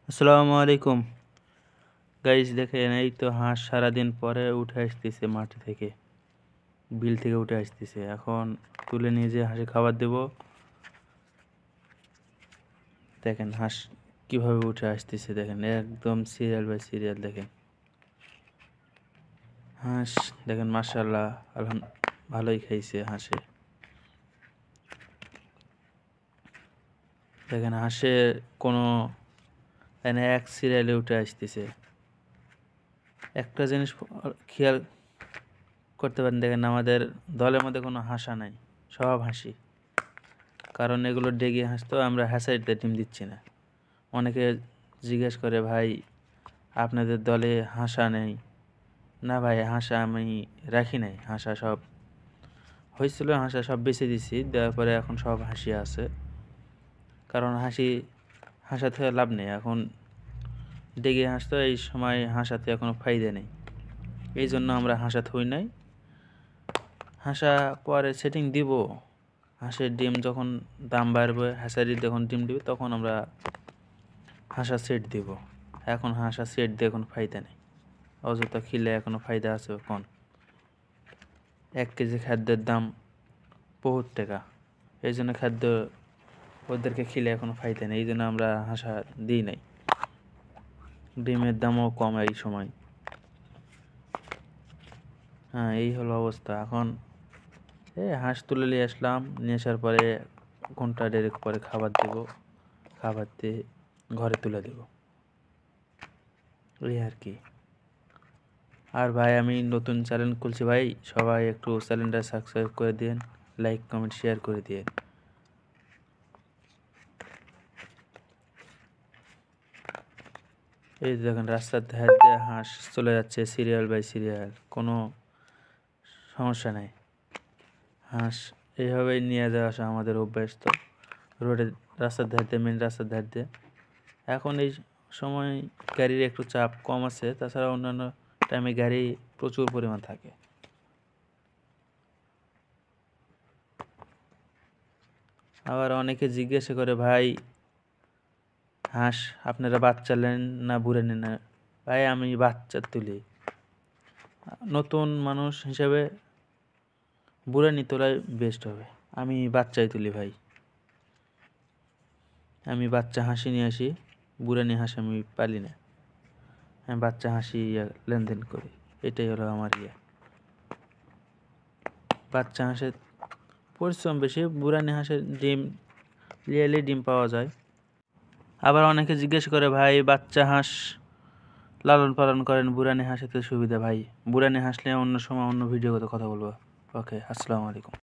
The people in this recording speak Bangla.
আসসালামু আলাইকুম গাইস, দেখেন এই তো হাঁস সারাদিন পরে উঠে আসতেছে মাটি থেকে, বিল থেকে উঠে আসতেছে। এখন তুলে নিয়ে যে হাঁসে খাবার দেব। দেখেন হাঁস কিভাবে উঠে আসতেছে, দেখেন একদম সিরিয়াল বাই সিরিয়াল। দেখেন হাঁস, দেখেন মাশাআল্লাহ ভালোই খাইছে হাঁসে। দেখেন হাঁসে কোনো এক সিরিয়ালে উঠে আসতেছে। একটা জিনিস খেয়াল করতে পারেন, দেখেন আমাদের দলের মধ্যে কোনো হাসা নাই, সব হাসি। কারণ এগুলো ডেগে হাঁস, তো আমরা হ্যাচারিতে ডিম দিচ্ছি না। অনেকে জিজ্ঞেস করে, ভাই আপনাদের দলে হাঁসা নেই? না ভাই, হাঁসা আমি রাখি নাই। হাঁসা সব হয়েছিল, হাঁসা সব বেছে দিছি, দেওয়ার পরে এখন সব হাসি আছে। কারণ হাঁসা থেকে লাভ নেই। এখন ডেগে হাঁস, তো এই সময় হাঁসাতে এখনো ফায়দা নেই, এই জন্য আমরা হাঁসা থই নাই। হাঁসা পরে সেটিং দিব, হাঁসের ডিম যখন দাম বাড়বে, হ্যাচারি যখন ডিম দিবে, তখন আমরা হাঁসা সেট দিব। এখন হাঁসা সেট দিয়ে এখন ফায়দা নেই, অযথা খিলে এখনো ফায়দা আছে কোন? 1 কেজি খাদ্যের দাম বহুত টাকা, এই জন্য খাদ্য ওদেরকে খিলে এখনো ফায়দা নেই, এই জন্য আমরা হাঁসা দিই নাই। ডিমের দামও কম এই সময়। হ্যাঁ, এই হলো অবস্থা। এখন হাঁস তুলে নিয়ে আসলাম, নিয়ে আসার পরে ঘন্টা 1.5 পরে খাবার দেব, খাবার দিয়ে ঘরে তুলে দেব, এই আর কি। আর ভাই, আমি নতুন চ্যানেল খুলছি ভাই, সবাই একটু চ্যানেলটা সাবস্ক্রাইব করে দিন, লাইক কমেন্ট শেয়ার করে দিন। এই দেখেন রাস্তার ধার দিয়ে হাঁস চলে যাচ্ছে সিরিয়াল বাই সিরিয়াল, কোনো সমস্যা নাই। হাঁস এইভাবেই নিয়ে যাওয়া আসা আমাদের অভ্যাস। তো রোডের রাস্তার ধার দিয়ে, মেন রাস্তার ধার দিয়ে। এখন এই সময় গাড়ির একটু চাপ কম আছে, তাছাড়া অন্যান্য টাইমে গাড়ি প্রচুর পরিমাণ থাকে। আবার অনেকে জিজ্ঞাসা করে, ভাই হাঁস আপনারা বাচ্চা নেন না বুড়ে নেন? ভাই আমি বাচ্চা তুলি, নতুন মানুষ হিসেবে বুড়ানি তোলাই বেস্ট হবে। আমি বাচ্চাই তুলি ভাই, আমি বাচ্চা হাঁসি নিয়ে আসি, বুড়ানি হাঁস আমি পালি না। আমি বাচ্চা হাঁসি লেনদেন করি, এটাই হলো আমার বাচ্চা হাঁসের পরিশ্রম বেশি, বুড়ানি হাঁসের ডিম লিয়ালে ডিম পাওয়া যায়। আবার অনেকে জিজ্ঞেস করে, ভাই বাচ্চা হাঁস লালন পালন করেন, বুড়ানি হাঁসেতে সুবিধা? ভাই বুড়ানি হাঁস নিয়ে অন্য সময় অন্য ভিডিওতে কথা বলবো। ওকে, আসসালামু আলাইকুম।